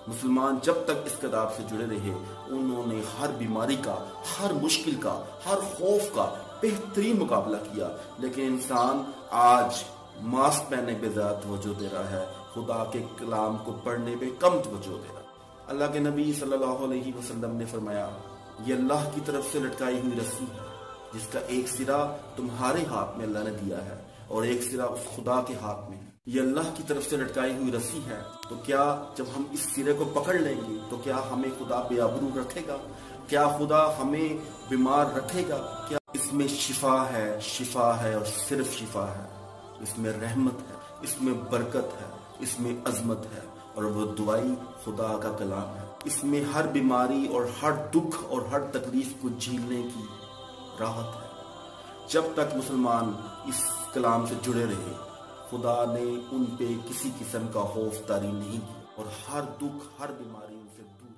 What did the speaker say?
مسلمان جب تک اس کتاب سے جڑے رہے انہوں نے ہر بیماری کا، ہر مشکل کا، ہر خوف کا بہترین مقابلہ کیا۔ لیکن انسان آج ماسک پہننے پہ زیادہ توجہ دے رہا ہے، خدا کے کلام کو پڑھنے پہ کم توجہ دے رہا ہے۔ اللہ کے نبی صلی اللہ علیہ وسلم نے فرمایا، یہ اللہ کی طرف سے لٹکائی ہوئی رسی ہے جس کا ایک سرا تمہارے ہاتھ میں اللہ نے دیا ہے اور ایک سرا اس خدا کے ہاتھ میں ہے۔ یہ اللہ کی طرف سے لٹکائی ہوئی رسی ہے، تو کیا جب ہم اس سرے کو پکڑ لیں گے تو کیا ہمیں خدا بے آبرو رکھے گا؟ کیا خدا ہمیں بیمار رکھے گا؟ کیا اس میں شفا ہے اور صرف شفا ہے، اس میں رحمت ہے، اس میں برکت ہے، اس میں عظمت ہے، اور وہ دعائی خدا کا کلام ہے۔ اس میں ہر بیماری اور ہر دکھ اور ہر تکلیف کو جھیلنے کی راحت ہے۔ جب تک مسلمان اس کلام سے جڑے رہے خدا نے ان پہ کسی قسم کا خوف طاری نہیں کیا اور ہر دکھ ہر بیماری ان سے دور